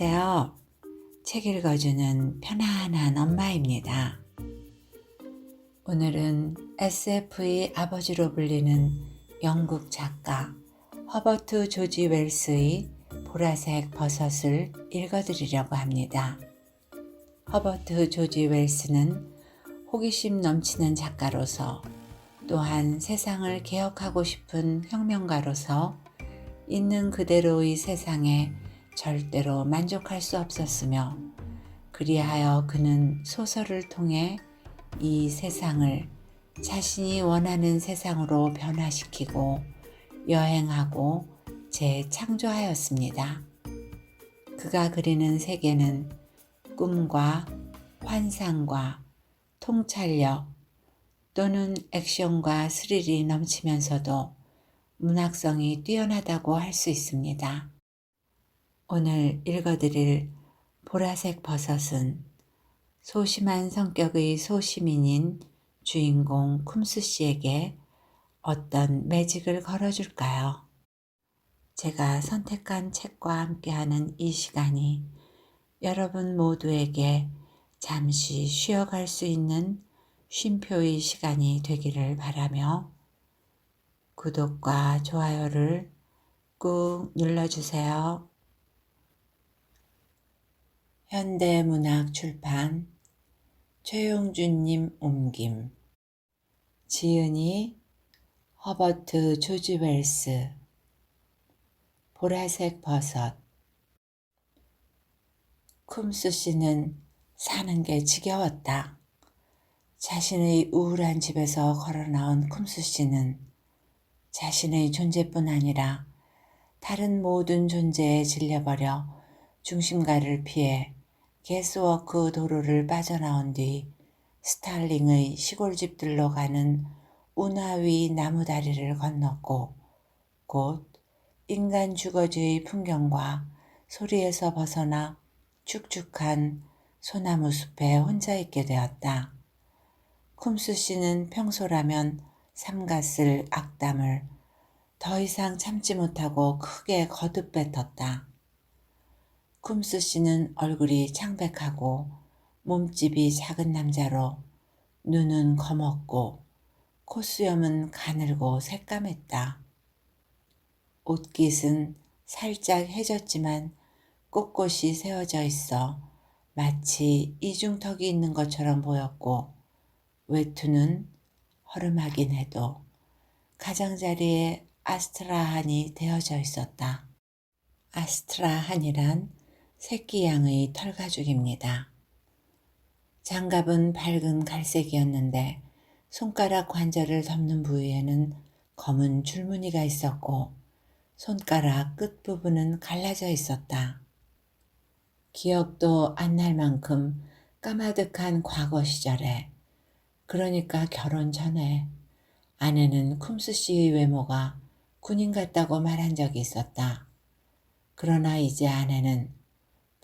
안녕하세요. 책 읽어주는 편안한 엄마입니다. 오늘은 SF의 아버지로 불리는 영국 작가 허버트 조지 웰스의 보라색 버섯을 읽어드리려고 합니다. 허버트 조지 웰스는 호기심 넘치는 작가로서 또한 세상을 개혁하고 싶은 혁명가로서 있는 그대로의 세상에 절대로 만족할 수 없었으며, 그리하여 그는 소설을 통해 이 세상을 자신이 원하는 세상으로 변화시키고 여행하고 재창조하였습니다. 그가 그리는 세계는 꿈과 환상과 통찰력 또는 액션과 스릴이 넘치면서도 문학성이 뛰어나다고 할 수 있습니다. 오늘 읽어드릴 보라색 버섯은 소심한 성격의 소시민인 주인공 쿰스 씨에게 어떤 매직을 걸어줄까요? 제가 선택한 책과 함께하는 이 시간이 여러분 모두에게 잠시 쉬어갈 수 있는 쉼표의 시간이 되기를 바라며 구독과 좋아요를 꾹 눌러주세요. 현대문학출판 최용준님 옮김, 지은이 허버트 조지 웰스. 보라색 버섯. 쿰스 씨는 사는 게 지겨웠다. 자신의 우울한 집에서 걸어 나온 쿰스 씨는 자신의 존재뿐 아니라 다른 모든 존재에 질려버려 중심가를 피해 게스워크 도로를 빠져나온 뒤 스탈링의 시골집들로 가는 운하위 나무다리를 건넜고, 곧 인간 주거지의 풍경과 소리에서 벗어나 축축한 소나무 숲에 혼자 있게 되었다. 쿰스 씨는 평소라면 삼갔을 악담을 더 이상 참지 못하고 크게 거듭뱉었다. 쿰스 씨는 얼굴이 창백하고 몸집이 작은 남자로 눈은 검었고 콧수염은 가늘고 새까맸다. 옷깃은 살짝 해졌지만 꼿꼿이 세워져 있어 마치 이중턱이 있는 것처럼 보였고, 외투는 허름하긴 해도 가장자리에 아스트라한이 되어져 있었다. 아스트라한이란 새끼 양의 털가죽입니다. 장갑은 밝은 갈색이었는데 손가락 관절을 덮는 부위에는 검은 줄무늬가 있었고 손가락 끝부분은 갈라져 있었다. 기억도 안 날 만큼 까마득한 과거 시절에, 그러니까 결혼 전에, 아내는 쿰스 씨의 외모가 군인 같다고 말한 적이 있었다. 그러나 이제 아내는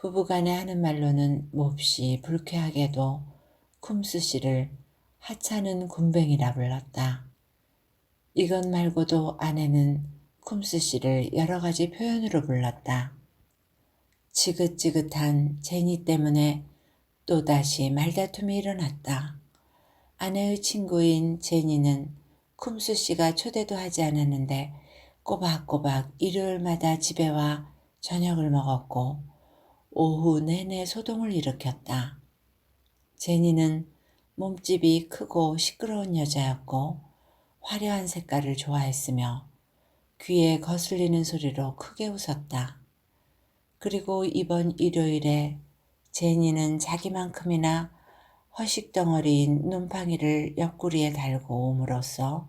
부부간에 하는 말로는 몹시 불쾌하게도 쿰스 씨를 하찮은 군뱅이라 불렀다. 이것 말고도 아내는 쿰스 씨를 여러 가지 표현으로 불렀다. 지긋지긋한 제니 때문에 또다시 말다툼이 일어났다. 아내의 친구인 제니는 쿰스 씨가 초대도 하지 않았는데 꼬박꼬박 일요일마다 집에 와 저녁을 먹었고 오후 내내 소동을 일으켰다. 제니는 몸집이 크고 시끄러운 여자였고 화려한 색깔을 좋아했으며 귀에 거슬리는 소리로 크게 웃었다. 그리고 이번 일요일에 제니는 자기만큼이나 허식덩어리인 눈팡이를 옆구리에 달고 옴으로써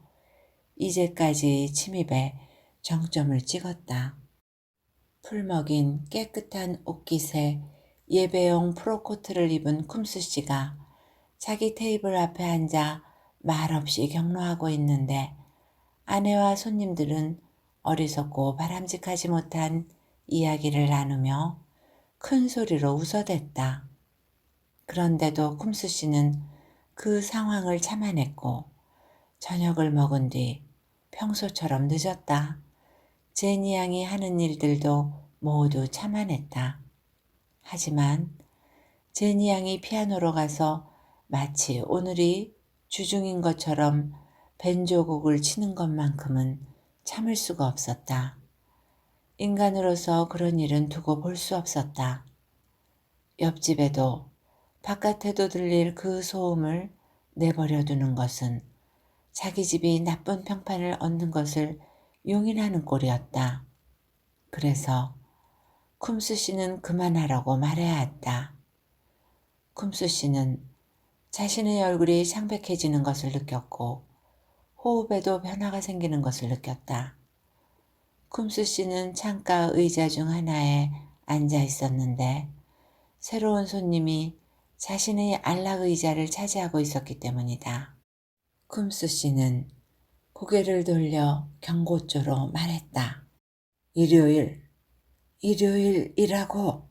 이제까지 침입에 정점을 찍었다. 풀먹인 깨끗한 옷깃에 예배용 프로코트를 입은 쿰스 씨가 자기 테이블 앞에 앉아 말없이 격노하고 있는데 아내와 손님들은 어리석고 바람직하지 못한 이야기를 나누며 큰 소리로 웃어댔다. 그런데도 쿰스 씨는 그 상황을 참아냈고 저녁을 먹은 뒤 평소처럼 늦었다. 제니 양이 하는 일들도 모두 참아냈다. 하지만 제니 양이 피아노로 가서 마치 오늘이 주중인 것처럼 벤조곡을 치는 것만큼은 참을 수가 없었다. 인간으로서 그런 일은 두고 볼 수 없었다. 옆집에도 바깥에도 들릴 그 소음을 내버려 두는 것은 자기 집이 나쁜 평판을 얻는 것을 용인하는 꼴이었다. 그래서 쿰스 씨는 그만하라고 말해야 했다. 쿰스 씨는 자신의 얼굴이 창백해지는 것을 느꼈고 호흡에도 변화가 생기는 것을 느꼈다. 쿰스 씨는 창가 의자 중 하나에 앉아 있었는데 새로운 손님이 자신의 안락 의자를 차지하고 있었기 때문이다. 쿰스 씨는 고개를 돌려 경고조로 말했다. 일요일이라고.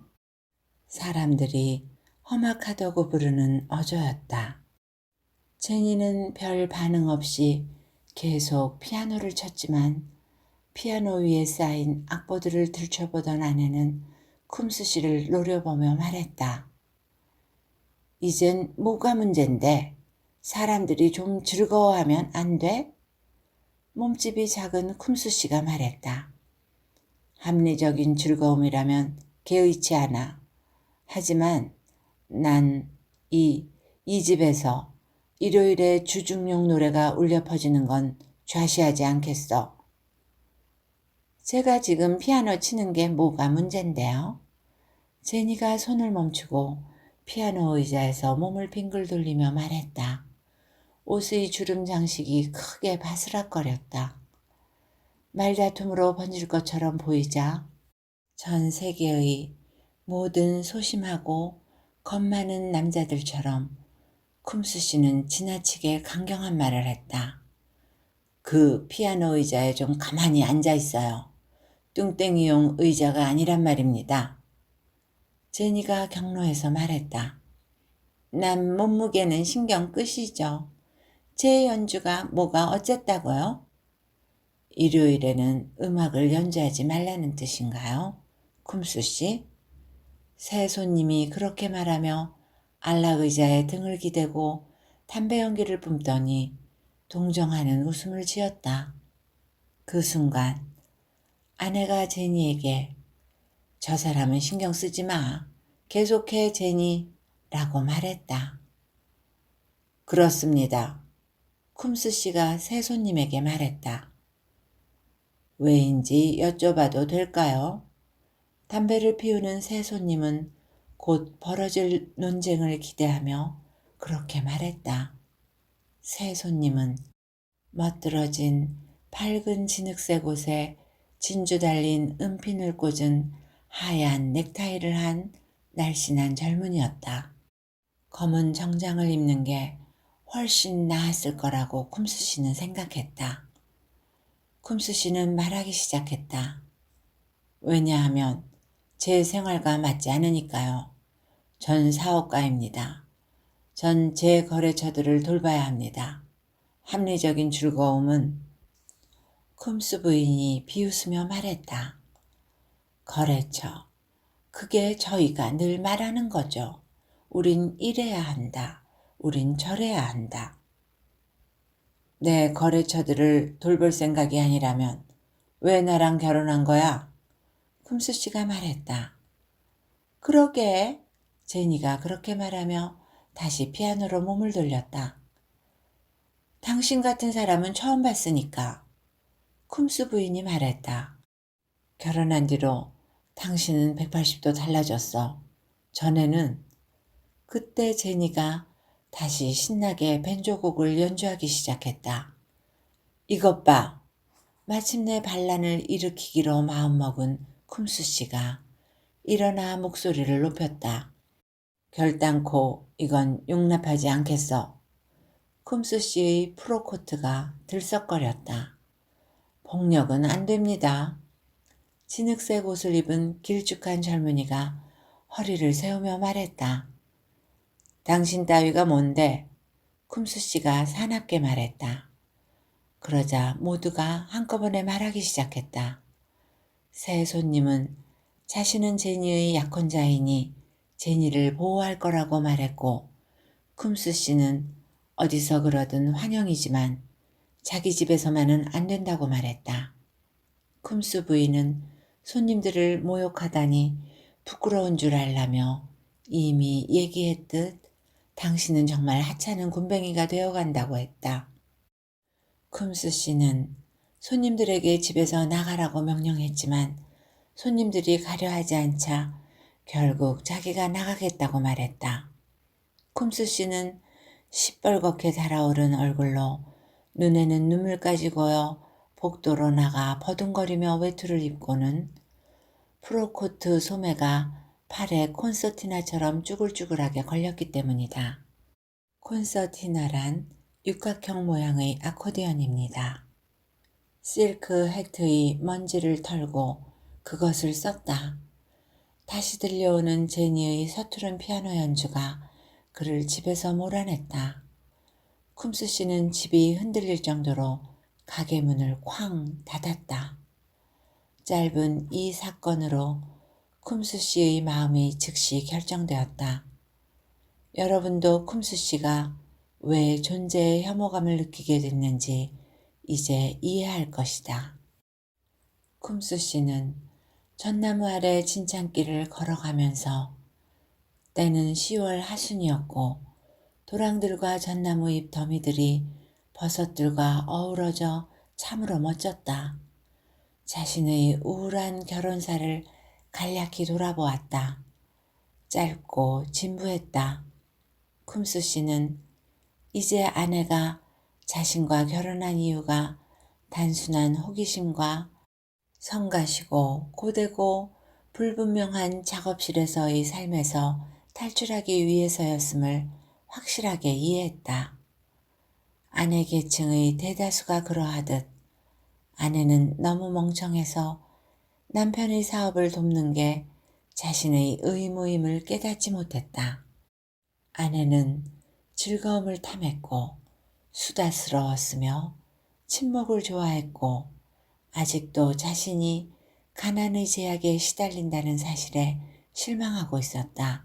사람들이 험악하다고 부르는 어조였다. 제니는 별 반응 없이 계속 피아노를 쳤지만 피아노 위에 쌓인 악보들을 들춰보던 아내는 쿰스 씨를 노려보며 말했다. 이젠 뭐가 문젠데 사람들이 좀 즐거워하면 안 돼? 몸집이 작은 쿰스 씨가 말했다. 합리적인 즐거움이라면 개의치 않아. 하지만 난 이 집에서 일요일에 주중용 노래가 울려 퍼지는 건 좌시하지 않겠어. 제가 지금 피아노 치는 게 뭐가 문젠데요? 제니가 손을 멈추고 피아노 의자에서 몸을 빙글 돌리며 말했다. 옷의 주름 장식이 크게 바스락거렸다. 말다툼으로 번질 것처럼 보이자 전 세계의 모든 소심하고 겁 많은 남자들처럼 쿰스 씨는 지나치게 강경한 말을 했다. 그 피아노 의자에 좀 가만히 앉아 있어요. 뚱땡이용 의자가 아니란 말입니다. 제니가 경로해서 말했다. 난 몸무게는 신경 끄시죠. 제 연주가 뭐가 어쨌다고요? 일요일에는 음악을 연주하지 말라는 뜻인가요? 쿰스 씨? 새 손님이 그렇게 말하며 안락 의자에 등을 기대고 담배 연기를 뿜더니 동정하는 웃음을 지었다. 그 순간 아내가 제니에게 저 사람은 신경 쓰지 마. 계속해 제니 라고 말했다. 그렇습니다. 쿰스 씨가 새 손님에게 말했다. 왜인지 여쭤봐도 될까요? 담배를 피우는 새 손님은 곧 벌어질 논쟁을 기대하며 그렇게 말했다. 새 손님은 멋들어진 밝은 진흙색 옷에 진주 달린 은핀을 꽂은 하얀 넥타이를 한 날씬한 젊은이였다. 검은 정장을 입는 게 훨씬 나았을 거라고 쿰스 씨는 생각했다. 쿰스 씨는 말하기 시작했다. 왜냐하면 제 생활과 맞지 않으니까요. 전 사업가입니다. 전 제 거래처들을 돌봐야 합니다. 합리적인 즐거움은 쿰스 부인이 비웃으며 말했다. 거래처. 그게 저희가 늘 말하는 거죠. 우린 이래야 한다. 우린 저래야 한다. 내 거래처들을 돌볼 생각이 아니라면 왜 나랑 결혼한 거야? 쿰스 씨가 말했다. 그러게. 제니가 그렇게 말하며 다시 피아노로 몸을 돌렸다. 당신 같은 사람은 처음 봤으니까. 쿰스 부인이 말했다. 결혼한 뒤로 당신은 180도 달라졌어. 전에는. 그때 제니가 다시 신나게 벤조곡을 연주하기 시작했다. 이것 봐. 마침내 반란을 일으키기로 마음먹은 쿰스 씨가 일어나 목소리를 높였다. 결단코 이건 용납하지 않겠어. 쿰스 씨의 프로코트가 들썩거렸다. 폭력은 안 됩니다. 진흙색 옷을 입은 길쭉한 젊은이가 허리를 세우며 말했다. 당신 따위가 뭔데? 쿰스 씨가 사납게 말했다. 그러자 모두가 한꺼번에 말하기 시작했다. 새 손님은 자신은 제니의 약혼자이니 제니를 보호할 거라고 말했고 쿰스 씨는 어디서 그러든 환영이지만 자기 집에서만은 안 된다고 말했다. 쿰스 부인은 손님들을 모욕하다니 부끄러운 줄 알라며 이미 얘기했듯 당신은 정말 하찮은 굼벵이가 되어간다고 했다. 쿰스 씨는 손님들에게 집에서 나가라고 명령했지만 손님들이 가려 하지 않자 결국 자기가 나가겠다고 말했다. 쿰스 씨는 시뻘겋게 달아오른 얼굴로 눈에는 눈물까지 고여 복도로 나가 버둥거리며 외투를 입고는 프로코트 소매가 팔에 콘서티나처럼 쭈글쭈글하게 걸렸기 때문이다. 콘서티나란 육각형 모양의 아코디언입니다. 실크 해트의 먼지를 털고 그것을 썼다. 다시 들려오는 제니의 서투른 피아노 연주가 그를 집에서 몰아냈다. 쿰스 씨는 집이 흔들릴 정도로 가게 문을 쾅 닫았다. 짧은 이 사건으로 쿰스 씨의 마음이 즉시 결정되었다. 여러분도 쿰스 씨가 왜 존재의 혐오감을 느끼게 됐는지 이제 이해할 것이다. 쿰스 씨는 전나무 아래 진창길을 걸어가면서 때는 10월 하순이었고 도랑들과 전나무 잎 더미들이 버섯들과 어우러져 참으로 멋졌다. 자신의 우울한 결혼사를 간략히 돌아보았다. 짧고 진부했다. 쿰스 씨는 이제 아내가 자신과 결혼한 이유가 단순한 호기심과 성가시고 고되고 불분명한 작업실에서의 삶에서 탈출하기 위해서였음을 확실하게 이해했다. 아내 계층의 대다수가 그러하듯 아내는 너무 멍청해서 남편의 사업을 돕는 게 자신의 의무임을 깨닫지 못했다. 아내는 즐거움을 탐했고 수다스러웠으며 친목을 좋아했고 아직도 자신이 가난의 제약에 시달린다는 사실에 실망하고 있었다.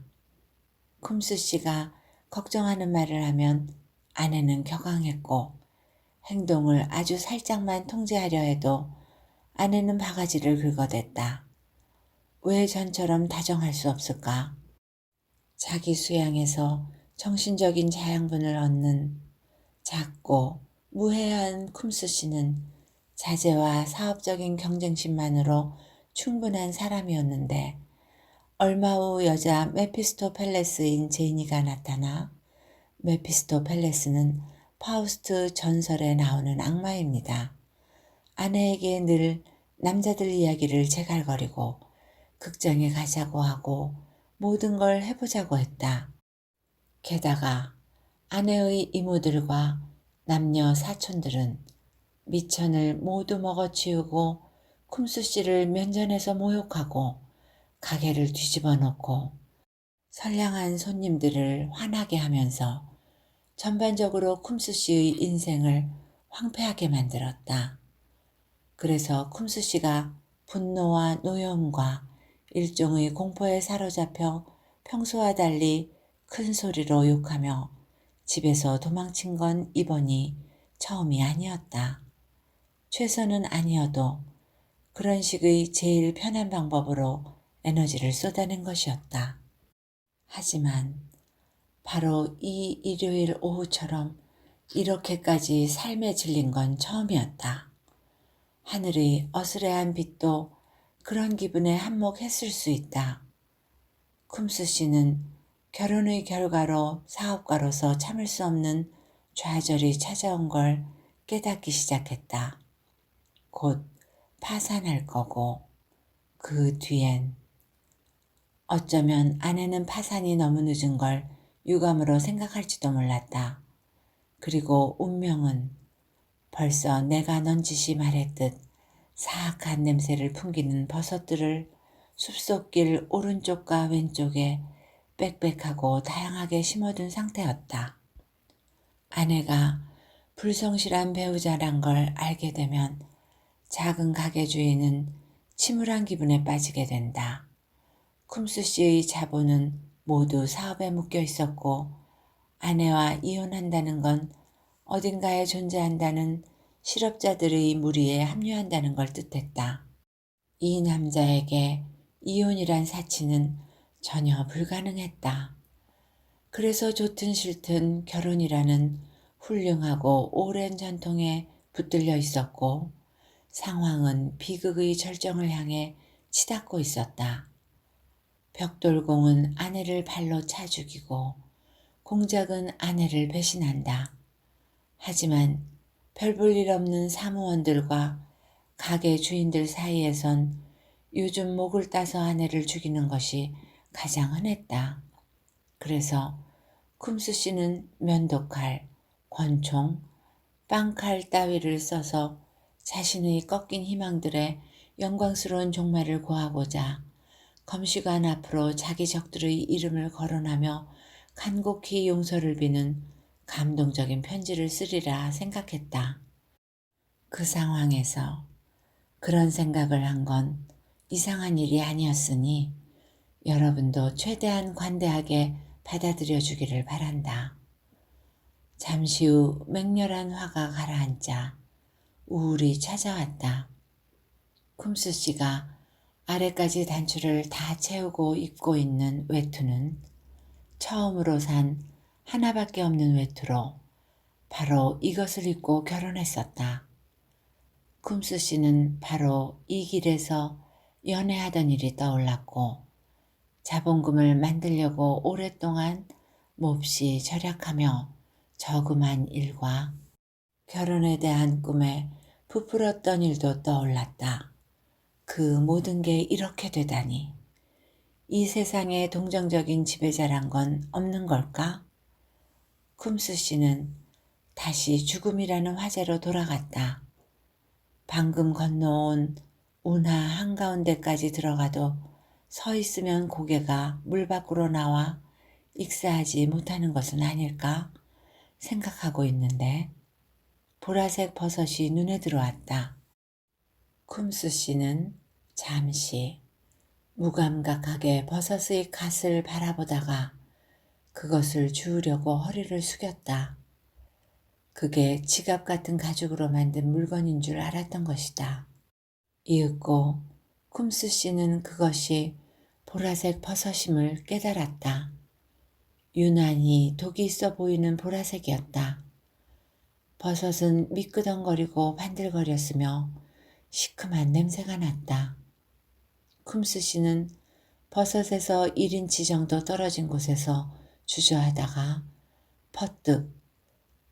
쿰스 씨가 걱정하는 말을 하면 아내는 격앙했고 행동을 아주 살짝만 통제하려 해도 아내는 바가지를 긁어댔다. 왜 전처럼 다정할 수 없을까? 자기 수양에서 정신적인 자양분을 얻는 작고 무해한 쿰스 씨는 자제와 사업적인 경쟁심만으로 충분한 사람이었는데 얼마 후 여자 메피스토펠레스인 제니가 나타나 메피스토펠레스는 파우스트 전설에 나오는 악마입니다. 아내에게 늘 남자들 이야기를 제갈거리고 극장에 가자고 하고 모든 걸 해보자고 했다. 게다가 아내의 이모들과 남녀 사촌들은 미천을 모두 먹어치우고 쿰스 씨를 면전에서 모욕하고 가게를 뒤집어 놓고 선량한 손님들을 화나게 하면서 전반적으로 쿰스 씨의 인생을 황폐하게 만들었다. 그래서 쿰스 씨가 분노와 노여움과 일종의 공포에 사로잡혀 평소와 달리 큰 소리로 욕하며 집에서 도망친 건 이번이 처음이 아니었다. 최선은 아니어도 그런 식의 제일 편한 방법으로 에너지를 쏟아낸 것이었다. 하지만 바로 이 일요일 오후처럼 이렇게까지 삶에 질린 건 처음이었다. 하늘의 어스레한 빛도 그런 기분에 한몫했을 수 있다. 쿰스 씨는 결혼의 결과로 사업가로서 참을 수 없는 좌절이 찾아온 걸 깨닫기 시작했다. 곧 파산할 거고 그 뒤엔 어쩌면 아내는 파산이 너무 늦은 걸 유감으로 생각할지도 몰랐다. 그리고 운명은 벌써 내가 넌지시 말했듯 사악한 냄새를 풍기는 버섯들을 숲속길 오른쪽과 왼쪽에 빽빽하고 다양하게 심어둔 상태였다. 아내가 불성실한 배우자란 걸 알게 되면 작은 가게 주인은 침울한 기분에 빠지게 된다. 쿰스 씨의 자본은 모두 사업에 묶여 있었고 아내와 이혼한다는 건 어딘가에 존재한다는 실업자들의 무리에 합류한다는 걸 뜻했다. 이 남자에게 이혼이란 사치는 전혀 불가능했다. 그래서 좋든 싫든 결혼이라는 훌륭하고 오랜 전통에 붙들려 있었고 상황은 비극의 절정을 향해 치닫고 있었다. 벽돌공은 아내를 발로 차 죽이고 공작은 아내를 배신한다. 하지만 별 볼 일 없는 사무원들과 가게 주인들 사이에선 요즘 목을 따서 아내를 죽이는 것이 가장 흔했다. 그래서 쿰스 씨는 면도칼, 권총, 빵칼 따위를 써서 자신의 꺾인 희망들의 영광스러운 종말을 고하고자 검시관 앞으로 자기 적들의 이름을 거론하며 간곡히 용서를 비는 감동적인 편지를 쓰리라 생각했다. 그 상황에서 그런 생각을 한 건 이상한 일이 아니었으니 여러분도 최대한 관대하게 받아들여 주기를 바란다. 잠시 후 맹렬한 화가 가라앉자 우울이 찾아왔다. 쿰스 씨가 아래까지 단추를 다 채우고 입고 있는 외투는 처음으로 산 하나밖에 없는 외투로 바로 이것을 입고 결혼했었다. 쿰스 씨는 바로 이 길에서 연애하던 일이 떠올랐고 자본금을 만들려고 오랫동안 몹시 절약하며 저금한 일과 결혼에 대한 꿈에 부풀었던 일도 떠올랐다. 그 모든 게 이렇게 되다니. 이 세상에 동정적인 지배자란 건 없는 걸까? 쿰스 씨는 다시 죽음이라는 화제로 돌아갔다. 방금 건너온 운하 한가운데까지 들어가도 서 있으면 고개가 물 밖으로 나와 익사하지 못하는 것은 아닐까 생각하고 있는데 보라색 버섯이 눈에 들어왔다. 쿰스 씨는 잠시 무감각하게 버섯의 갓을 바라보다가 그것을 주우려고 허리를 숙였다. 그게 지갑 같은 가죽으로 만든 물건인 줄 알았던 것이다. 이윽고 쿰스 씨는 그것이 보라색 버섯임을 깨달았다. 유난히 독이 있어 보이는 보라색이었다. 버섯은 미끄덩거리고 반들거렸으며 시큼한 냄새가 났다. 쿰스 씨는 버섯에서 1인치 정도 떨어진 곳에서 주저하다가 퍼뜩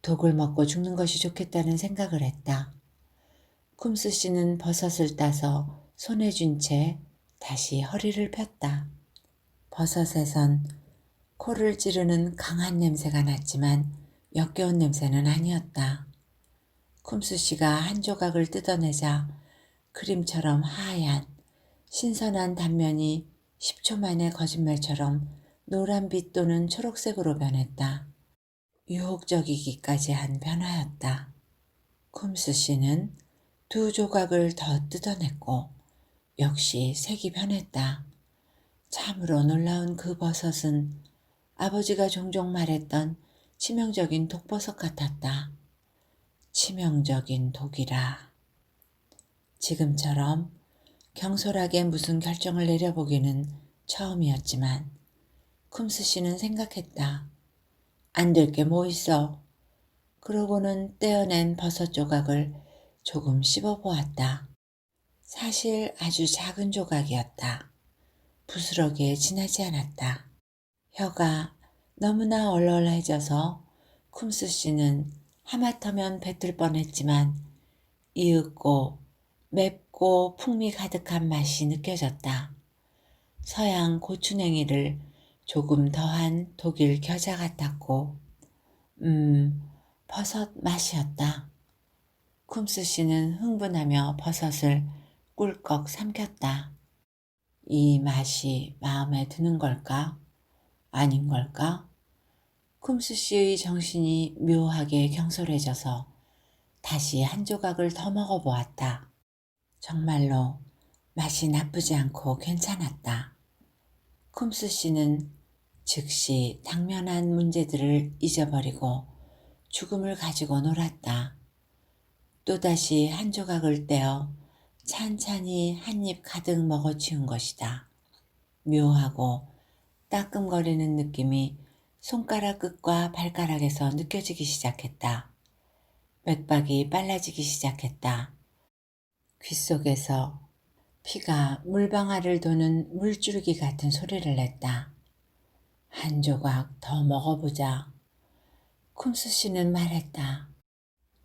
독을 먹고 죽는 것이 좋겠다는 생각을 했다. 쿰스 씨는 버섯을 따서 손에 쥔 채 다시 허리를 폈다. 버섯에선 코를 찌르는 강한 냄새가 났지만 역겨운 냄새는 아니었다. 쿰스 씨가 한 조각을 뜯어내자 크림처럼 하얀 신선한 단면이 10초 만에 거짓말처럼 노란빛 또는 초록색으로 변했다. 유혹적이기까지 한 변화였다. 쿰스 씨는 2조각을 더 뜯어냈고 역시 색이 변했다. 참으로 놀라운 그 버섯은 아버지가 종종 말했던 치명적인 독버섯 같았다. 치명적인 독이라. 지금처럼 경솔하게 무슨 결정을 내려보기는 처음이었지만 쿰스 씨는 생각했다. 안 될 게 뭐 있어. 그러고는 떼어낸 버섯 조각을 조금 씹어보았다. 사실 아주 작은 조각이었다. 부스러기에 지나지 않았다. 혀가 너무나 얼얼해져서 쿰스 씨는 하마터면 뱉을 뻔했지만 이윽고 맵고 풍미 가득한 맛이 느껴졌다. 서양 고추냉이를 조금 더한 독일 겨자 같았고 버섯 맛이었다. 쿰스 씨는 흥분하며 버섯을 꿀꺽 삼켰다. 이 맛이 마음에 드는 걸까? 아닌 걸까? 쿰스 씨의 정신이 묘하게 경솔해져서 다시 한 조각을 더 먹어보았다. 정말로 맛이 나쁘지 않고 괜찮았다. 쿰스 씨는 즉시 당면한 문제들을 잊어버리고 죽음을 가지고 놀았다. 또다시 한 조각을 떼어 찬찬히 한 입 가득 먹어치운 것이다. 묘하고 따끔거리는 느낌이 손가락 끝과 발가락에서 느껴지기 시작했다. 맥박이 빨라지기 시작했다. 귓속에서 피가 물방아를 도는 물줄기 같은 소리를 냈다. 한 조각 더 먹어보자. 쿰스 씨는 말했다.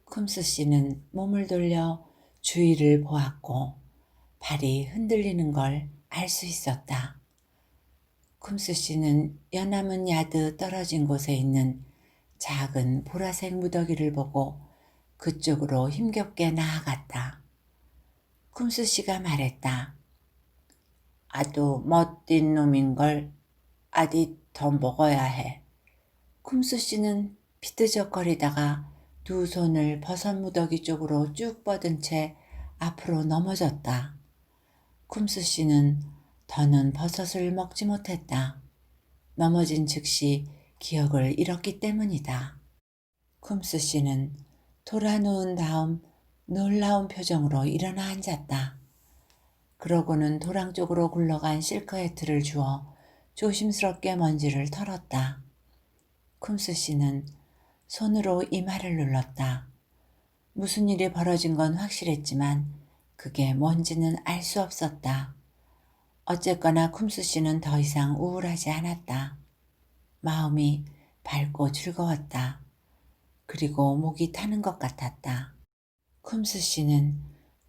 쿰스 씨는 몸을 돌려 주위를 보았고 발이 흔들리는 걸 알 수 있었다. 쿰스 씨는 연암은 야드 떨어진 곳에 있는 작은 보라색 무더기를 보고 그쪽으로 힘겹게 나아갔다. 쿰스 씨가 말했다. 아도 멋진 놈인걸. 아디 더 먹어야 해. 쿰스 씨는 비트적거리다가 두 손을 버섯 무더기 쪽으로 쭉 뻗은 채 앞으로 넘어졌다. 쿰스 씨는 더는 버섯을 먹지 못했다. 넘어진 즉시 기억을 잃었기 때문이다. 쿰스 씨는 돌아 누운 다음 놀라운 표정으로 일어나 앉았다. 그러고는 도랑 쪽으로 굴러간 실크헤트를 주워 조심스럽게 먼지를 털었다. 쿰스 씨는 손으로 이마를 눌렀다. 무슨 일이 벌어진 건 확실했지만 그게 뭔지는 알 수 없었다. 어쨌거나 쿰스 씨는 더 이상 우울하지 않았다. 마음이 밝고 즐거웠다. 그리고 목이 타는 것 같았다. 쿰스 씨는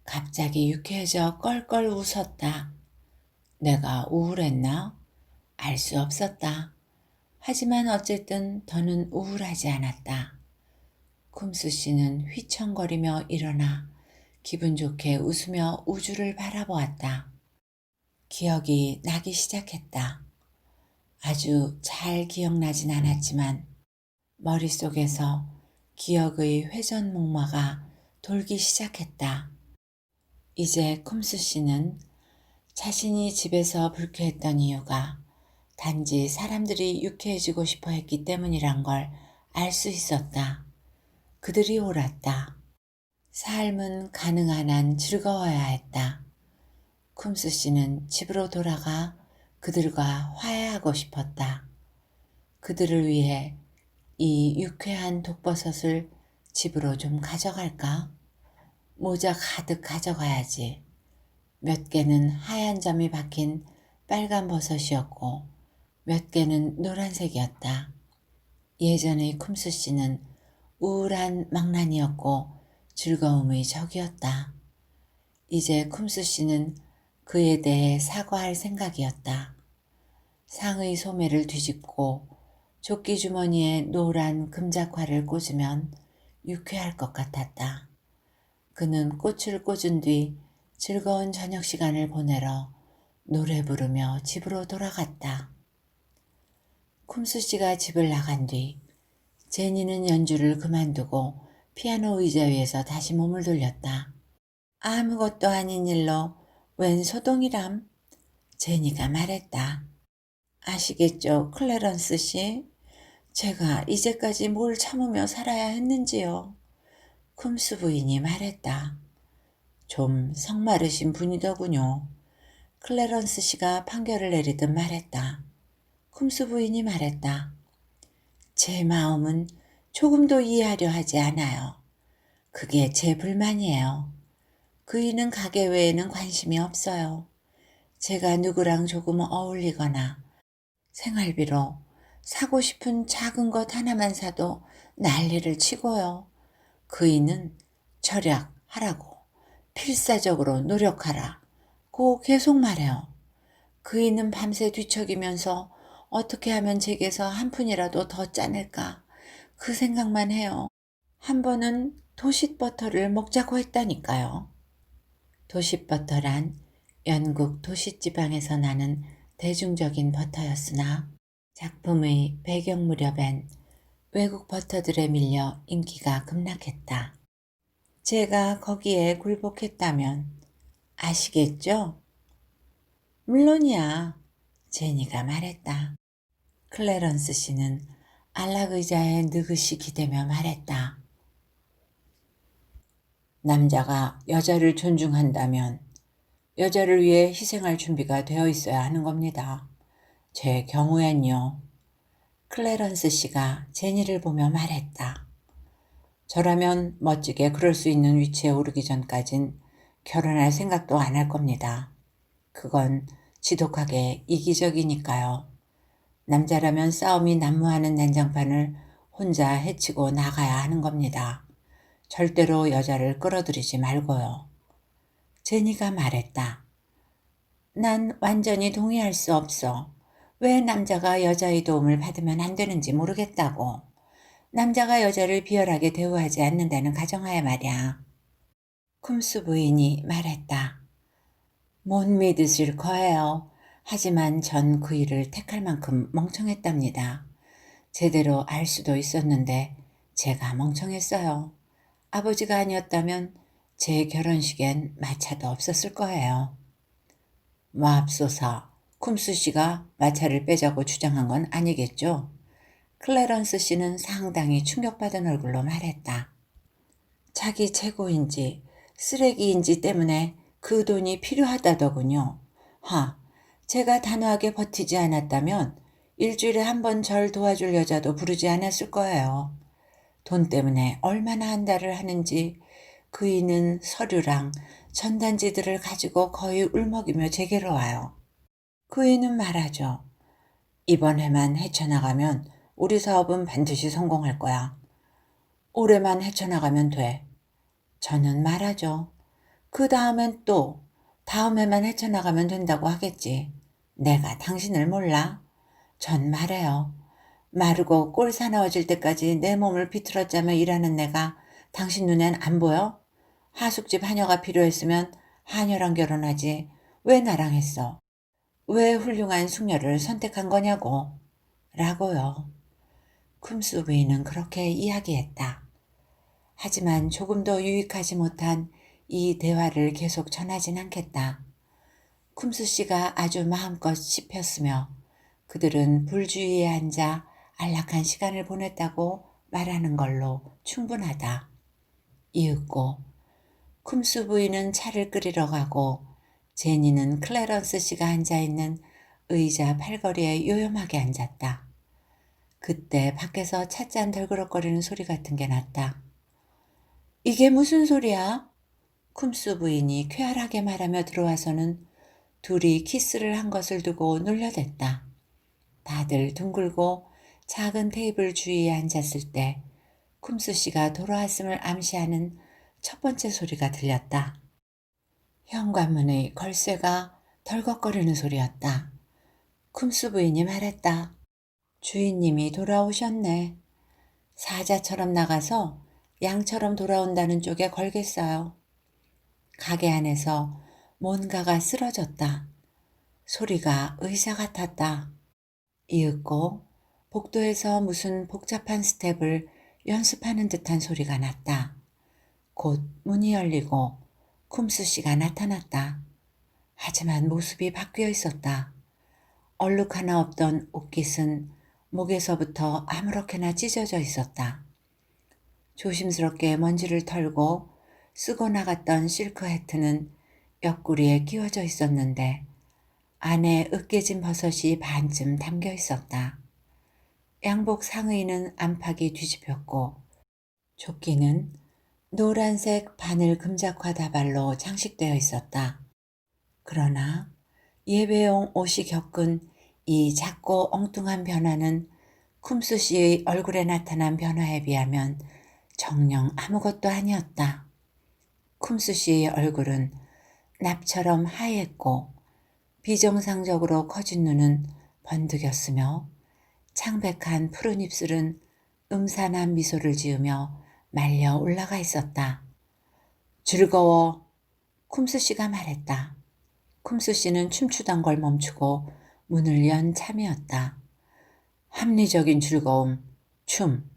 갑자기 유쾌해져 껄껄 웃었다. 내가 우울했나? 알 수 없었다. 하지만 어쨌든 더는 우울하지 않았다. 쿰스 씨는 휘청거리며 일어나 기분 좋게 웃으며 우주를 바라보았다. 기억이 나기 시작했다. 아주 잘 기억나진 않았지만 머릿속에서 기억의 회전목마가 돌기 시작했다. 이제 쿰스 씨는 자신이 집에서 불쾌했던 이유가 단지 사람들이 유쾌해지고 싶어 했기 때문이란 걸 알 수 있었다. 그들이 옳았다. 삶은 가능한 한 즐거워야 했다. 쿰스 씨는 집으로 돌아가 그들과 화해하고 싶었다. 그들을 위해 이 유쾌한 독버섯을 집으로 좀 가져갈까? 모자 가득 가져가야지. 몇 개는 하얀 점이 박힌 빨간 버섯이었고 몇 개는 노란색이었다. 예전의 쿰스 씨는 우울한 망나니였고 즐거움의 적이었다. 이제 쿰스 씨는 그에 대해 사과할 생각이었다. 상의 소매를 뒤집고 조끼 주머니에 노란 금작화를 꽂으면 유쾌할 것 같았다. 그는 꽃을 꽂은 뒤 즐거운 저녁 시간을 보내러 노래 부르며 집으로 돌아갔다. 쿰스 씨가 집을 나간 뒤 제니는 연주를 그만두고 피아노 의자 위에서 다시 몸을 돌렸다. 아무것도 아닌 일로 웬 소동이람? 제니가 말했다. 아시겠죠, 클래런스 씨? 제가 이제까지 뭘 참으며 살아야 했는지요. 쿰스 부인이 말했다. 좀 성마르신 분이더군요. 클래런스 씨가 판결을 내리듯 말했다. 쿰스 부인이 말했다. 제 마음은 조금도 이해하려 하지 않아요. 그게 제 불만이에요. 그이는 가게 외에는 관심이 없어요. 제가 누구랑 조금 어울리거나 생활비로 사고 싶은 작은 것 하나만 사도 난리를 치고요. 그이는 절약하라고 필사적으로 노력하라 고 계속 말해요. 그이는 밤새 뒤척이면서 어떻게 하면 제게서 한 푼이라도 더 짜낼까 그 생각만 해요. 한 번은 도시버터를 먹자고 했다니까요. 도시버터란 영국 도시지방에서 나는 대중적인 버터였으나 작품의 배경 무렵엔 외국 버터들에 밀려 인기가 급락했다. 제가 거기에 굴복했다면 아시겠죠? 물론이야, 제니가 말했다. 클래런스 씨는 안락 의자에 느긋이 기대며 말했다. 남자가 여자를 존중한다면 여자를 위해 희생할 준비가 되어 있어야 하는 겁니다. 제 경우엔요. 클래런스 씨가 제니를 보며 말했다. 저라면 멋지게 그럴 수 있는 위치에 오르기 전까진 결혼할 생각도 안 할 겁니다. 그건 지독하게 이기적이니까요. 남자라면 싸움이 난무하는 난장판을 혼자 헤치고 나가야 하는 겁니다. 절대로 여자를 끌어들이지 말고요. 제니가 말했다. 난 완전히 동의할 수 없어. 왜 남자가 여자의 도움을 받으면 안 되는지 모르겠다고. 남자가 여자를 비열하게 대우하지 않는다는 가정하에 말이야. 쿰스 부인이 말했다. 못 믿으실 거예요. 하지만 전 그 일을 택할 만큼 멍청했답니다. 제대로 알 수도 있었는데 제가 멍청했어요. 아버지가 아니었다면 제 결혼식엔 마차도 없었을 거예요. 맙소사, 쿰스 씨가 마차를 빼자고 주장한 건 아니겠죠? 클래런스 씨는 상당히 충격받은 얼굴로 말했다. 자기 재고인지 쓰레기인지 때문에 그 돈이 필요하다더군요. 제가 단호하게 버티지 않았다면 일주일에 한 번 절 도와줄 여자도 부르지 않았을 거예요. 돈 때문에 얼마나 한달을 하는지 그이는 서류랑 전단지들을 가지고 거의 울먹이며 제게로 와요. 그이는 말하죠. 이번 해만 헤쳐나가면 우리 사업은 반드시 성공할 거야. 올해만 헤쳐나가면 돼. 저는 말하죠. 그 다음엔 또 다음 해만 헤쳐나가면 된다고 하겠지. 내가 당신을 몰라? 전 말해요. 마르고 꼴 사나워질 때까지 내 몸을 비틀어짜며 일하는 내가 당신 눈엔 안 보여? 하숙집 하녀가 필요했으면 하녀랑 결혼하지. 왜 나랑 했어? 왜 훌륭한 숙녀를 선택한 거냐고. 라고요. 쿰스 부인은 그렇게 이야기했다. 하지만 조금도 유익하지 못한 이 대화를 계속 전하진 않겠다. 쿰스 씨가 아주 마음껏 씹혔으며 그들은 불주위에 앉아 안락한 시간을 보냈다고 말하는 걸로 충분하다. 이윽고 쿰스 부인은 차를 끓이러 가고 제니는 클래런스 씨가 앉아있는 의자 팔걸이에 요염하게 앉았다. 그때 밖에서 찻잔 덜그럭거리는 소리 같은 게 났다. 이게 무슨 소리야? 쿰스 부인이 쾌활하게 말하며 들어와서는 둘이 키스를 한 것을 두고 놀려댔다. 다들 둥글고 작은 테이블 주위에 앉았을 때 쿰스 씨가 돌아왔음을 암시하는 첫 번째 소리가 들렸다. 현관문의 걸쇠가 덜컥거리는 소리였다. 쿰스 부인이 말했다. 주인님이 돌아오셨네. 사자처럼 나가서 양처럼 돌아온다는 쪽에 걸겠어요. 가게 안에서 뭔가가 쓰러졌다. 소리가 의자 같았다. 이윽고 복도에서 무슨 복잡한 스텝을 연습하는 듯한 소리가 났다. 곧 문이 열리고 쿰스 씨가 나타났다. 하지만 모습이 바뀌어 있었다. 얼룩 하나 없던 옷깃은 목에서부터 아무렇게나 찢어져 있었다. 조심스럽게 먼지를 털고 쓰고 나갔던 실크 해트는 옆구리에 끼워져 있었는데 안에 으깨진 버섯이 반쯤 담겨 있었다. 양복 상의는 안팎이 뒤집혔고 조끼는 노란색 바늘 금작화 다발로 장식되어 있었다. 그러나 예배용 옷이 겪은 이 작고 엉뚱한 변화는 쿰스 씨의 얼굴에 나타난 변화에 비하면 정녕 아무것도 아니었다. 쿰스 씨의 얼굴은 납처럼 하얗고 비정상적으로 커진 눈은 번득였으며 창백한 푸른 입술은 음산한 미소를 지으며 말려 올라가 있었다. 즐거워, 쿰스 씨가 말했다. 쿰스 씨는 춤추던 걸 멈추고 문을 연 참이었다. 합리적인 즐거움, 춤.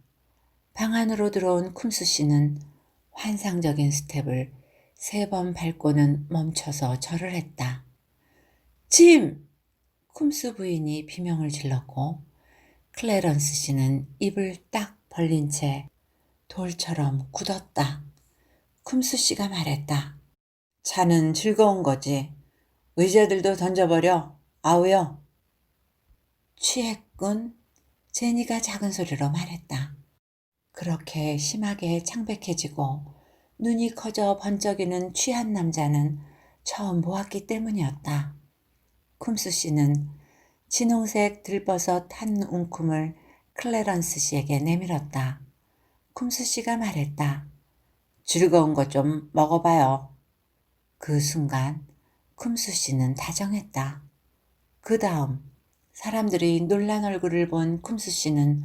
방 안으로 들어온 쿰스 씨는 환상적인 스텝을 3번 밟고는 멈춰서 절을 했다. 짐! 쿰스 부인이 비명을 질렀고 클래런스 씨는 입을 딱 벌린 채 돌처럼 굳었다. 쿰스 씨가 말했다. 차는 즐거운 거지. 의자들도 던져버려. 아우요. 취했군. 제니가 작은 소리로 말했다. 그렇게 심하게 창백해지고 눈이 커져 번쩍이는 취한 남자는 처음 보았기 때문이었다. 쿰스 씨는 진홍색 들버섯 한 움큼을 클래런스 씨에게 내밀었다. 쿰스 씨가 말했다. 즐거운 것 좀 먹어봐요. 그 순간 쿰스 씨는 다정했다. 그 다음 사람들이 놀란 얼굴을 본 쿰스 씨는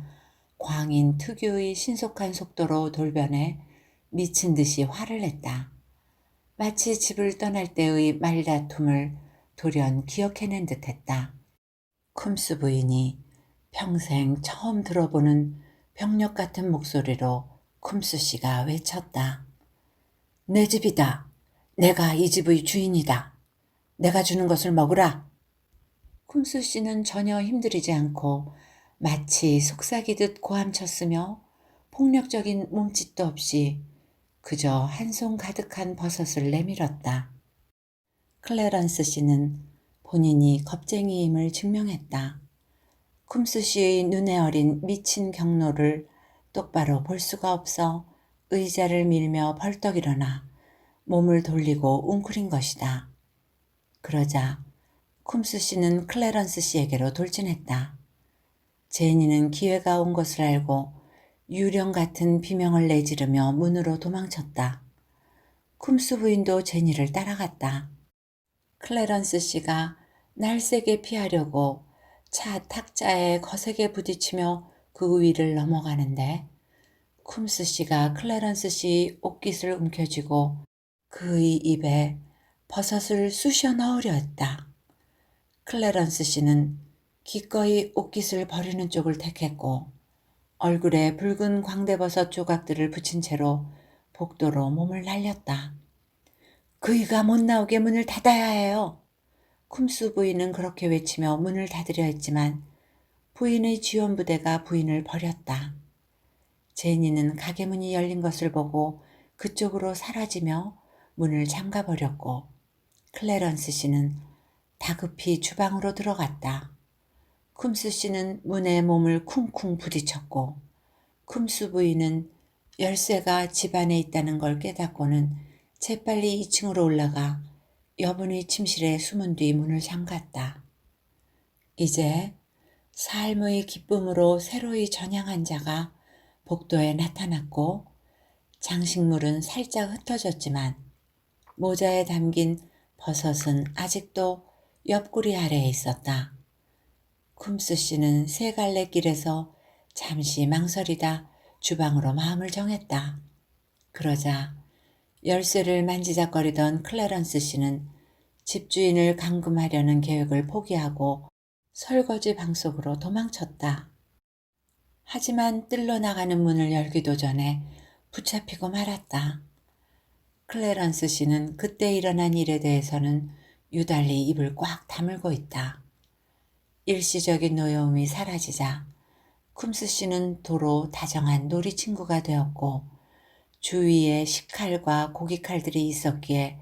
광인 특유의 신속한 속도로 돌변해 미친 듯이 화를 냈다. 마치 집을 떠날 때의 말다툼을 돌연 기억해낸 듯했다. 쿰스 부인이 평생 처음 들어보는 병력 같은 목소리로 쿰스 씨가 외쳤다. 내 집이다. 내가 이 집의 주인이다. 내가 주는 것을 먹으라. 쿰스 씨는 전혀 힘들이지 않고 마치 속삭이듯 고함쳤으며 폭력적인 몸짓도 없이 그저 한 손 가득한 버섯을 내밀었다. 클래런스 씨는 본인이 겁쟁이임을 증명했다. 쿰스 씨의 눈에 어린 미친 경로를 똑바로 볼 수가 없어 의자를 밀며 벌떡 일어나 몸을 돌리고 웅크린 것이다. 그러자 쿰스 씨는 클래런스 씨에게로 돌진했다. 제니는 기회가 온 것을 알고 유령 같은 비명을 내지르며 문으로 도망쳤다. 쿰스 부인도 제니를 따라갔다. 클래런스 씨가 날쌔게 피하려고 차 탁자에 거세게 부딪히며 그 위를 넘어가는데 쿰스 씨가 클래런스 씨 옷깃을 움켜쥐고 그의 입에 버섯을 쑤셔 넣으려 했다. 클래런스 씨는 기꺼이 옷깃을 버리는 쪽을 택했고 얼굴에 붉은 광대버섯 조각들을 붙인 채로 복도로 몸을 날렸다. 그이가 못 나오게 문을 닫아야 해요. 쿰스 부인은 그렇게 외치며 문을 닫으려 했지만 부인의 지원부대가 부인을 버렸다. 제니는 가게 문이 열린 것을 보고 그쪽으로 사라지며 문을 잠가버렸고 클래런스 씨는 다급히 주방으로 들어갔다. 쿰스 씨는 문에 몸을 쿵쿵 부딪혔고 쿰스 부인은 열쇠가 집 안에 있다는 걸 깨닫고는 재빨리 2층으로 올라가 여분의 침실에 숨은 뒤 문을 잠갔다. 이제 삶의 기쁨으로 새로이 전향한 자가 복도에 나타났고 장식물은 살짝 흩어졌지만 모자에 담긴 버섯은 아직도 옆구리 아래에 있었다. 쿰스 씨는 세 갈래 길에서 잠시 망설이다 주방으로 마음을 정했다. 그러자 열쇠를 만지작거리던 클래런스 씨는 집주인을 감금하려는 계획을 포기하고 설거지 방 속으로 도망쳤다. 하지만 뜰로 나가는 문을 열기도 전에 붙잡히고 말았다. 클래런스 씨는 그때 일어난 일에 대해서는 유달리 입을 꽉 다물고 있다. 일시적인 노여움이 사라지자 쿰스 씨는 도로 다정한 놀이 친구가 되었고 주위에 식칼과 고깃칼들이 있었기에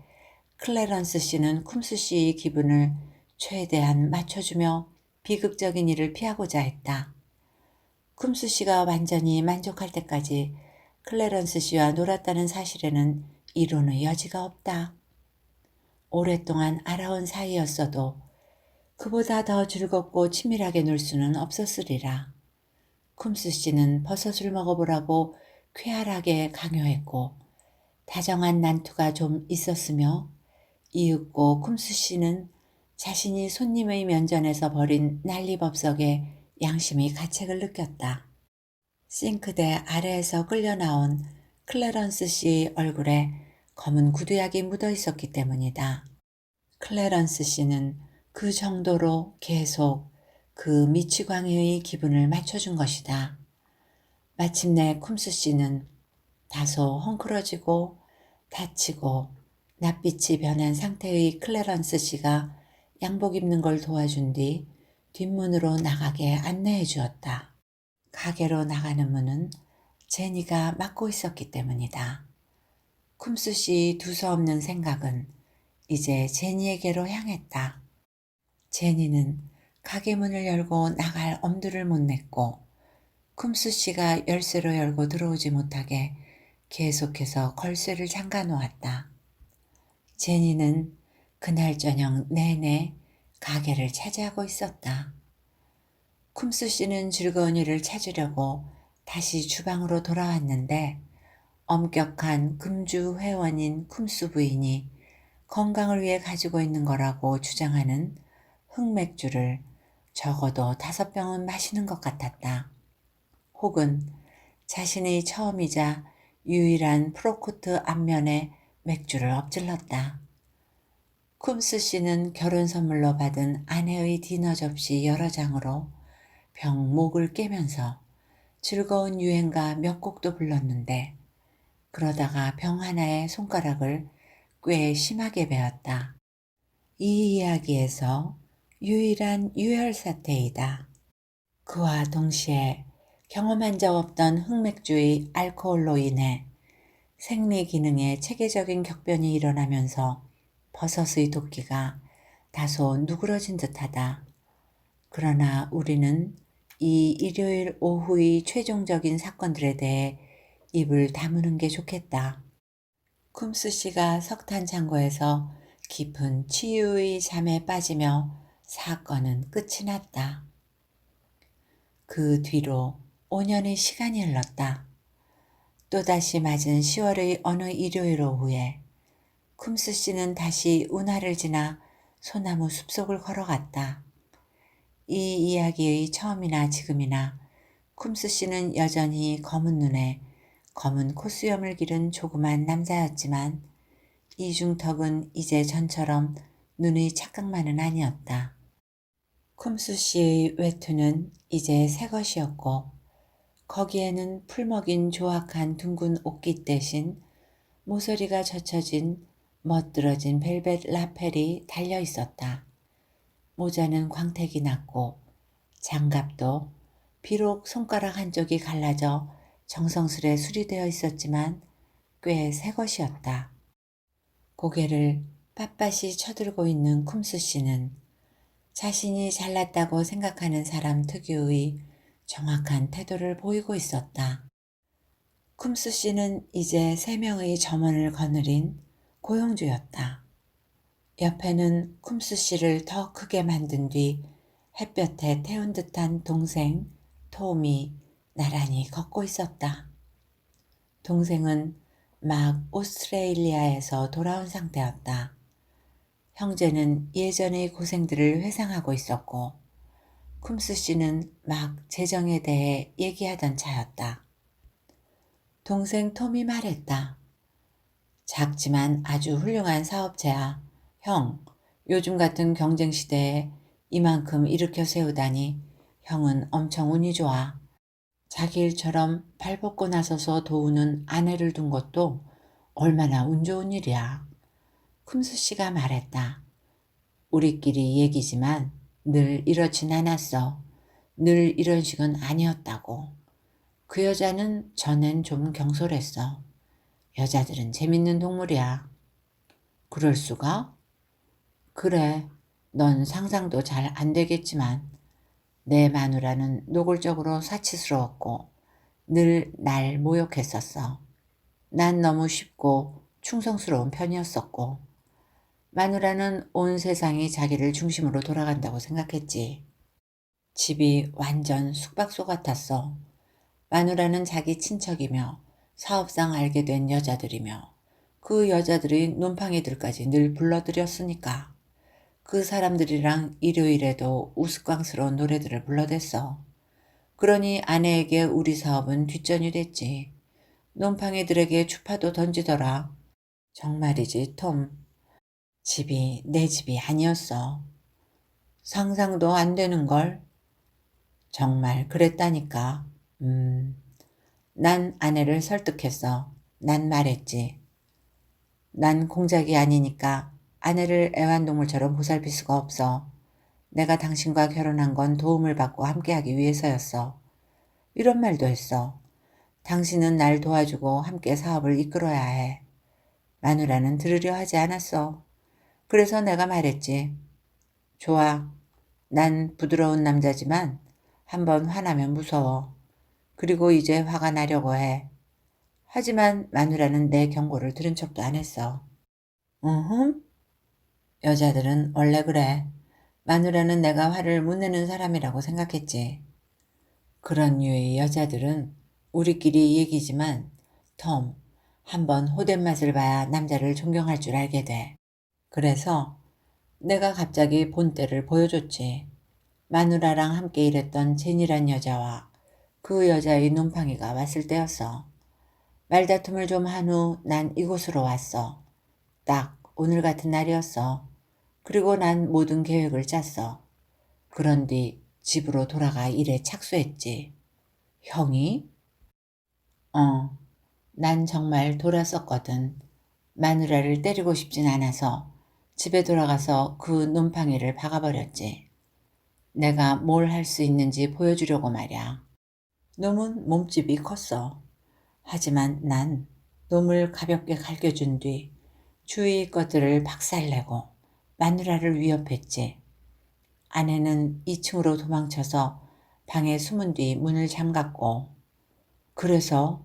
클래런스 씨는 쿰스 씨의 기분을 최대한 맞춰주며 비극적인 일을 피하고자 했다. 쿰스 씨가 완전히 만족할 때까지 클래런스 씨와 놀았다는 사실에는 이론의 여지가 없다. 오랫동안 알아온 사이였어도 그보다 더 즐겁고 치밀하게 놀 수는 없었으리라. 쿰스 씨는 버섯을 먹어보라고 쾌활하게 강요했고 다정한 난투가 좀 있었으며 이윽고 쿰스 씨는 자신이 손님의 면전에서 벌인 난리법석에 양심의 가책을 느꼈다. 싱크대 아래에서 끌려나온 클래런스 씨의 얼굴에 검은 구두약이 묻어 있었기 때문이다. 클래런스 씨는 그 정도로 계속 그 미치광이의 기분을 맞춰준 것이다. 마침내 쿰스 씨는 다소 헝클어지고 다치고 낯빛이 변한 상태의 클래런스 씨가 양복 입는 걸 도와준 뒤 뒷문으로 나가게 안내해 주었다. 가게로 나가는 문은 제니가 막고 있었기 때문이다. 쿰스 씨의 두서없는 생각은 이제 제니에게로 향했다. 제니는 가게 문을 열고 나갈 엄두를 못 냈고 쿰스 씨가 열쇠로 열고 들어오지 못하게 계속해서 걸쇠를 잠가 놓았다. 제니는 그날 저녁 내내 가게를 차지하고 있었다. 쿰스 씨는 즐거운 일을 찾으려고 다시 주방으로 돌아왔는데 엄격한 금주 회원인 쿰스 부인이 건강을 위해 가지고 있는 거라고 주장하는 흑맥주를 적어도 5병은 마시는 것 같았다. 혹은 자신의 처음이자 유일한 프로코트 앞면에 맥주를 엎질렀다. 쿰스 씨는 결혼 선물로 받은 아내의 디너 접시 여러 장으로 병 목을 깨면서 즐거운 유행가 몇 곡도 불렀는데 그러다가 병 하나에 손가락을 꽤 심하게 베었다. 이 이야기에서 유일한 유혈 사태이다. 그와 동시에 경험한 적 없던 흑맥주의 알코올로 인해 생리 기능에 체계적인 격변이 일어나면서 버섯의 도끼가 다소 누그러진 듯하다. 그러나 우리는 이 일요일 오후의 최종적인 사건들에 대해 입을 다무는 게 좋겠다. 쿰스 씨가 석탄 창고에서 깊은 치유의 잠에 빠지며 사건은 끝이 났다. 그 뒤로 5년의 시간이 흘렀다. 또다시 맞은 10월의 어느 일요일 오후에 쿰스 씨는 다시 운하를 지나 소나무 숲속을 걸어갔다. 이 이야기의 처음이나 지금이나 쿰스 씨는 여전히 검은 눈에 검은 콧수염을 기른 조그만 남자였지만 이중턱은 이제 전처럼 눈의 착각만은 아니었다. 쿰스 씨의 외투는 이제 새 것이었고 거기에는 풀먹인 조악한 둥근 옷깃 대신 모서리가 젖혀진 멋들어진 벨벳 라펠이 달려 있었다. 모자는 광택이 났고 장갑도 비록 손가락 한쪽이 갈라져 정성스레 수리되어 있었지만 꽤 새 것이었다. 고개를 빳빳이 쳐들고 있는 쿰스 씨는 자신이 잘났다고 생각하는 사람 특유의 정확한 태도를 보이고 있었다. 쿰스 씨는 이제 3명의 점원을 거느린 고용주였다. 옆에는 쿰스 씨를 더 크게 만든 뒤 햇볕에 태운 듯한 동생 톰이 나란히 걷고 있었다. 동생은 막 오스트레일리아에서 돌아온 상태였다. 형제는 예전의 고생들을 회상하고 있었고 쿰스 씨는 막 재정에 대해 얘기하던 차였다. 동생 톰이 말했다. 작지만 아주 훌륭한 사업체야. 형, 요즘 같은 경쟁시대에 이만큼 일으켜 세우다니 형은 엄청 운이 좋아. 자기 일처럼 발 뻗고 나서서 도우는 아내를 둔 것도 얼마나 운 좋은 일이야. 쿰스 씨가 말했다. 우리끼리 얘기지만 늘 이렇진 않았어. 늘 이런 식은 아니었다고. 그 여자는 전엔 좀 경솔했어. 여자들은 재밌는 동물이야. 그럴 수가? 그래, 넌 상상도 잘 안 되겠지만 내 마누라는 노골적으로 사치스러웠고 늘 날 모욕했었어. 난 너무 쉽고 충성스러운 편이었었고 마누라는 온 세상이 자기를 중심으로 돌아간다고 생각했지. 집이 완전 숙박소 같았어. 마누라는 자기 친척이며 사업상 알게 된 여자들이며 그 여자들이 논팡이들까지 늘 불러들였으니까 그 사람들이랑 일요일에도 우스꽝스러운 노래들을 불러댔어. 그러니 아내에게 우리 사업은 뒷전이 됐지. 논팡이들에게 추파도 던지더라. 정말이지, 톰. 집이 내 집이 아니었어. 상상도 안 되는걸. 정말 그랬다니까. 난 아내를 설득했어. 난 말했지. 난 공작이 아니니까 아내를 애완동물처럼 보살필 수가 없어. 내가 당신과 결혼한 건 도움을 받고 함께하기 위해서였어. 이런 말도 했어. 당신은 날 도와주고 함께 사업을 이끌어야 해. 마누라는 들으려 하지 않았어. 그래서 내가 말했지. 좋아. 난 부드러운 남자지만 한번 화나면 무서워. 그리고 이제 화가 나려고 해. 하지만 마누라는 내 경고를 들은 척도 안 했어. 여자들은 원래 그래. 마누라는 내가 화를 못 내는 사람이라고 생각했지. 그런 류의 여자들은 우리끼리 얘기지만 톰, 한번 호된 맛을 봐야 남자를 존경할 줄 알게 돼. 그래서 내가 갑자기 본때를 보여줬지. 마누라랑 함께 일했던 제니란 여자와 그 여자의 눈팡이가 왔을 때였어. 말다툼을 좀 한 후 난 이곳으로 왔어. 딱 오늘 같은 날이었어. 그리고 난 모든 계획을 짰어. 그런 뒤 집으로 돌아가 일에 착수했지. 형이? 난 정말 돌았었거든. 마누라를 때리고 싶진 않아서 집에 돌아가서 그 눈팡이를 박아버렸지. 내가 뭘 할 수 있는지 보여주려고 말이야. 놈은 몸집이 컸어. 하지만 난 놈을 가볍게 갈겨준 뒤 주위 것들을 박살내고 마누라를 위협했지. 아내는 2층으로 도망쳐서 방에 숨은 뒤 문을 잠갔고, 그래서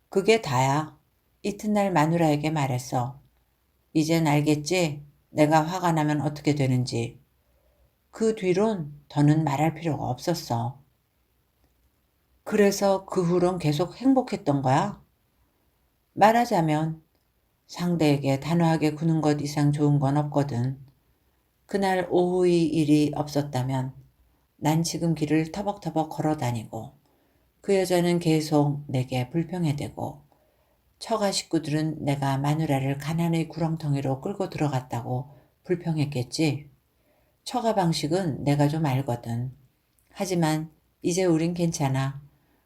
그게 다야. 이튿날 마누라에게 말했어. 이젠 알겠지? 내가 화가 나면 어떻게 되는지. 그 뒤론 더는 말할 필요가 없었어. 그래서 그 후론 계속 행복했던 거야? 말하자면 상대에게 단호하게 구는 것 이상 좋은 건 없거든. 그날 오후의 일이 없었다면 난 지금 길을 터벅터벅 걸어 다니고 그 여자는 계속 내게 불평해대고 처가 식구들은 내가 마누라를 가난의 구렁텅이로 끌고 들어갔다고 불평했겠지. 처가 방식은 내가 좀 알거든. 하지만 이제 우린 괜찮아.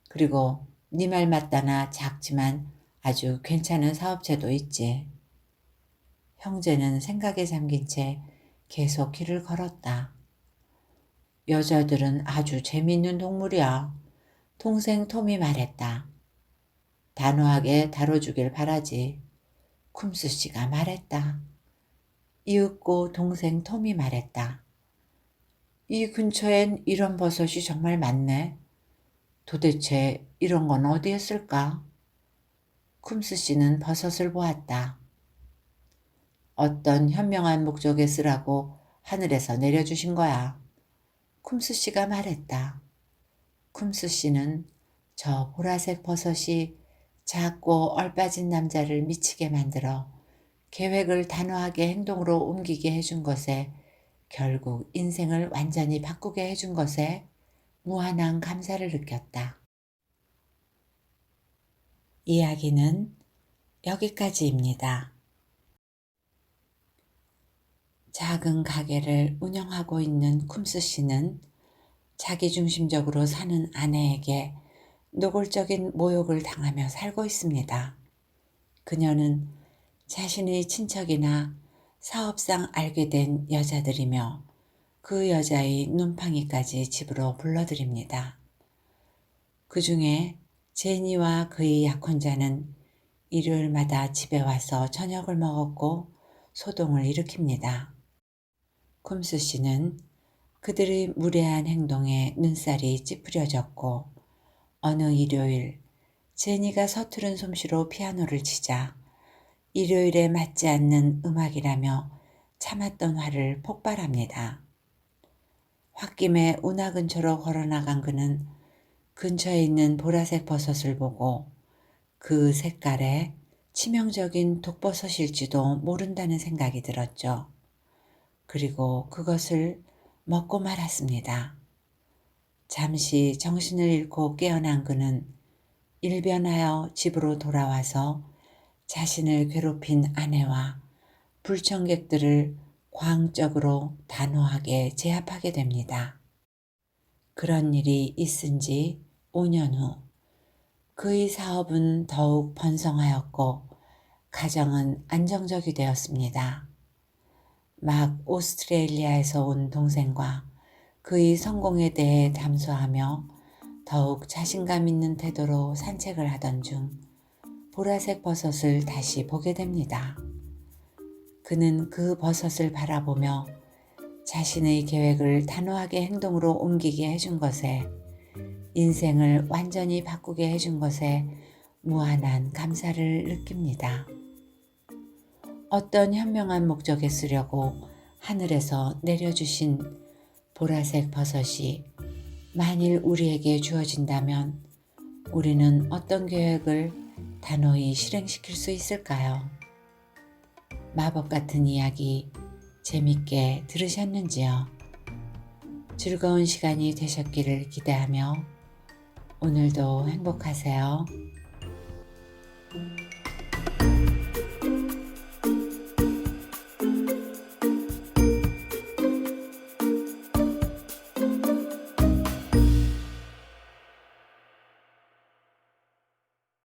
그리고 네 말 맞다나 작지만 아주 괜찮은 사업체도 있지. 형제는 생각에 잠긴 채 계속 길을 걸었다. 여자들은 아주 재미있는 동물이야. 동생 톰이 말했다. 단호하게 다뤄주길 바라지. 쿰스 씨가 말했다. 이윽고 동생 톰이 말했다. 이 근처엔 이런 버섯이 정말 많네. 도대체 이런 건 어디에 쓸까? 쿰스 씨는 버섯을 보았다. 어떤 현명한 목적에 쓰라고 하늘에서 내려주신 거야. 쿰스 씨가 말했다. 쿰스 씨는 저 보라색 버섯이 작고 얼빠진 남자를 미치게 만들어 계획을 단호하게 행동으로 옮기게 해준 것에, 결국 인생을 완전히 바꾸게 해준 것에 무한한 감사를 느꼈다. 이야기는 여기까지입니다. 작은 가게를 운영하고 있는 쿰스 씨는 자기중심적으로 사는 아내에게 노골적인 모욕을 당하며 살고 있습니다. 그녀는 자신의 친척이나 사업상 알게 된 여자들이며 그 여자의 눈팡이까지 집으로 불러들입니다. 그 중에 제니와 그의 약혼자는 일요일마다 집에 와서 저녁을 먹었고 소동을 일으킵니다. 쿰스 씨는 그들의 무례한 행동에 눈살이 찌푸려졌고 어느 일요일 제니가 서투른 솜씨로 피아노를 치자 일요일에 맞지 않는 음악이라며 참았던 화를 폭발합니다. 홧김에 운하 근처로 걸어나간 그는 근처에 있는 보라색 버섯을 보고 그 색깔에 치명적인 독버섯일지도 모른다는 생각이 들었죠. 그리고 그것을 먹고 말았습니다. 잠시 정신을 잃고 깨어난 그는 일변하여 집으로 돌아와서 자신을 괴롭힌 아내와 불청객들을 광적으로 단호하게 제압하게 됩니다. 그런 일이 있은 지 5년 후 그의 사업은 더욱 번성하였고 가정은 안정적이 되었습니다. 막 오스트레일리아에서 온 동생과 그의 성공에 대해 담소하며 더욱 자신감 있는 태도로 산책을 하던 중 보라색 버섯을 다시 보게 됩니다. 그는 그 버섯을 바라보며 자신의 계획을 단호하게 행동으로 옮기게 해준 것에, 인생을 완전히 바꾸게 해준 것에 무한한 감사를 느낍니다. 어떤 현명한 목적에 쓰려고 하늘에서 내려주신 보라색 버섯이 만일 우리에게 주어진다면 우리는 어떤 계획을 단호히 실행시킬 수 있을까요? 마법 같은 이야기 재밌게 들으셨는지요? 즐거운 시간이 되셨기를 기대하며 오늘도 행복하세요.